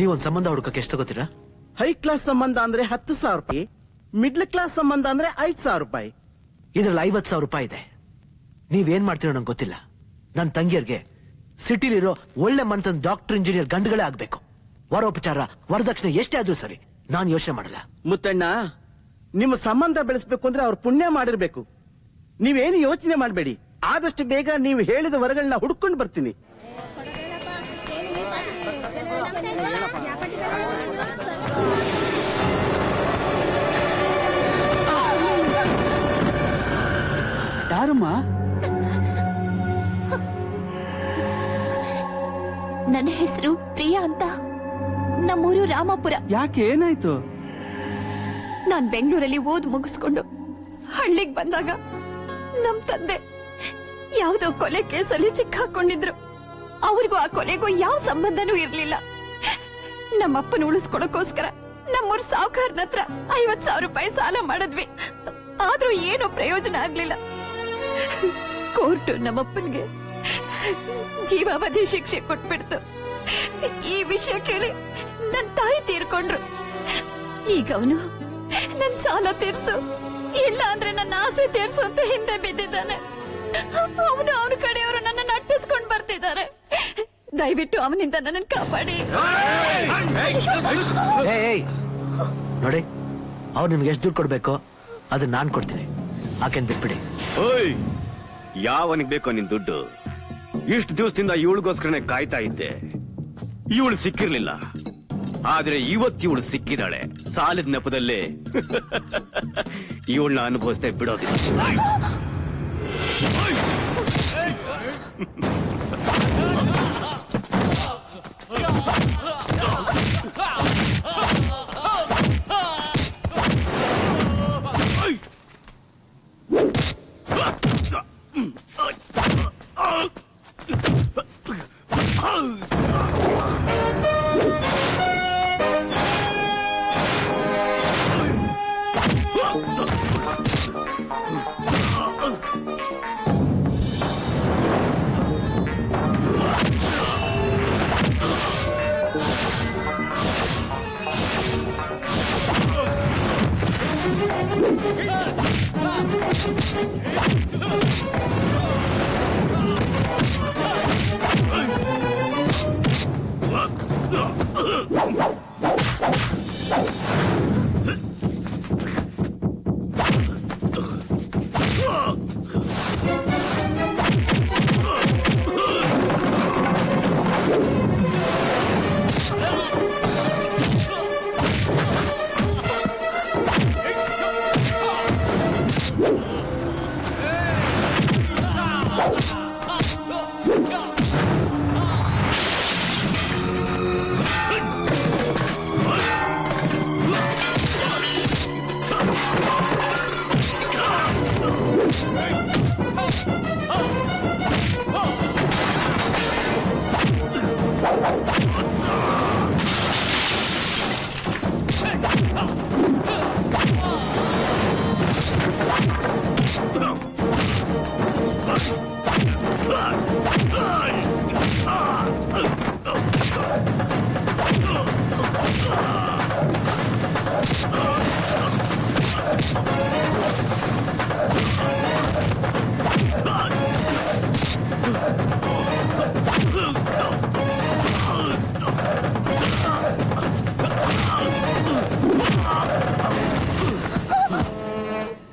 ನೀವೊಂದ್ ಸಂಬಂಧ ಹುಡುಕಕ್ಕೆ ಎಷ್ಟು ತಗೋತೀರಾ? High class ಸಂಬಂಧ ಅಂದ್ರೆ 10,000 ರೂಪಾಯಿ, ಮಿಡ್ಲ್ ಕ್ಲಾಸ್ ಸಂಬಂಧ ಅಂದ್ರೆ 5,000 ರೂಪಾಯಿ. ಇದ್ರಲ್ಲಿ 50,000 ರೂಪಾಯಿ ಇದೆ. ನೀವೇನ್ ಮಾಡ್ತೀರೋ ನಂಗೆ ಗೊತ್ತಿಲ್ಲ. ನನ್ನ ತಂಗಿಯರ್ಗೆ ಸಿಟಿಲಿರೋ ಒಳ್ಳೆ ಮನತನ ಡಾಕ್ಟರ್ ಇಂಜಿನಿಯರ್ ಗಂಡುಗಳೇ ಆಗ್ಬೇಕು. ವರೋಪಚಾರ ವರದಕ್ಷಿಣೆ ಎಷ್ಟೇ ಆದ್ರೂ ಸರಿ, ನಾನು ಯೋಚನೆ ಮಾಡಲ್ಲ. ಮುತ್ತಣ್ಣ, ನಿಮ್ಮ ಸಂಬಂಧ ಬೆಳೆಸ್ಬೇಕು ಅಂದ್ರೆ ಅವ್ರು ಪುಣ್ಯ ಮಾಡಿರ್ಬೇಕು. ನೀವೇನು ಯೋಚನೆ ಮಾಡಬೇಡಿ. ಆದಷ್ಟು ಬೇಗ ನೀವು ಹೇಳಿದ ವರಗಳನ್ನ ಹುಡ್ಕೊಂಡು ಬರ್ತೀನಿ. ಯಾರಮ್ಮ? ನನ್ನ ಹೆಸರು ಪ್ರಿಯಾ ಅಂತ. ನಮ್ಮೂರು ರಾಮಾಪುರ. ಯಾಕೆ, ಏನಾಯ್ತು? ನಾನ್ ಬೆಂಗಳೂರಲ್ಲಿ ಓದ್ ಮುಗಿಸ್ಕೊಂಡು ಹಳ್ಳಿಗೆ ಬಂದಾಗ ನಮ್ ತಂದೆ ಯಾವ್ದೋ ಕೊಲೆ ಕೇಸಲ್ಲಿ ಸಿಕ್ಕಾಕೊಂಡಿದ್ರು. ಅವ್ರಿಗೂ ಆ ಕೊಲೆಗೂ ಯಾವ ಸಂಬಂಧನೂ ಇರ್ಲಿಲ್ಲ. ನಮ್ಮಪ್ಪನ ಉಳಿಸ್ಕೊಳಕೋಸ್ಕರ ನಮ್ಮೂರ್ ಸಾವುಕಾರನ ಹತ್ರ 50,000 ರೂಪಾಯಿ ಸಾಲ ಮಾಡಿದ್ವಿ. ಆದ್ರೂ ಏನೋ ಪ್ರಯೋಜನ ಆಗ್ಲಿಲ್ಲ. ಕೋರ್ಟು ನಮ್ಮಪ್ಪನ್ಗೆ ಜೀವಾವಧಿ ಶಿಕ್ಷೆ ಕೊಟ್ಬಿಡ್ತು. ಈ ವಿಷಯ ಕೇಳಿ ನನ್ ತಾಯಿ ತೀರ್ಕೊಂಡ್ರು. ಈಗ ಅವನು ನನ್ ಸಾಲ ತೀರ್ಸು, ಇಲ್ಲ ಅಂದ್ರೆ ನನ್ನ ಆಸೆ ತೀರ್ಸು ಅಂತ ಹಿಂದೆ ಬಿದ್ದಿದ್ದಾನೆ. ಅವನು ಅವನ ಕಡೆಯವರು ನನ್ನನ್ನು ಅಟ್ಟಿಸ್ಕೊಂಡ್ ಬರ್ತಿದ್ದಾರೆ. ದಯವಿಟ್ಟು ಅವನಿಂದ ನನ್ನ ಕಾಪಾಡಿ. ನೋಡಿ, ಅವ್ರು ನಿಮ್ಗೆ ಎಷ್ಟು ದುಡ್ಡು ಕೊಡ್ಬೇಕೋ ಅದನ್ನ ನಾನ್ ಕೊಡ್ತೀನಿ. ಆಕೆನ್ ಬಿಟ್ಬಿಡಿ. ಯಾವನಿಗೆ ಬೇಕೋ ನಿನ್ ದುಡ್ಡು? ಇಷ್ಟು ದಿವಸದಿಂದ ಇವಳಿಗೋಸ್ಕರನೇ ಕಾಯ್ತಾ ಇದ್ದೆ. ಇವಳು ಸಿಕ್ಕಿರ್ಲಿಲ್ಲ, ಆದ್ರೆ ಇವತ್ತು ಇವಳು ಸಿಕ್ಕಿದಾಳೆ. ಸಾಲದ ನೆಪದಲ್ಲೇ ಇವಳನ್ನ ಅನುಭವಿಸ್ತೇ ಬಿಡೋದಿಲ್ಲ.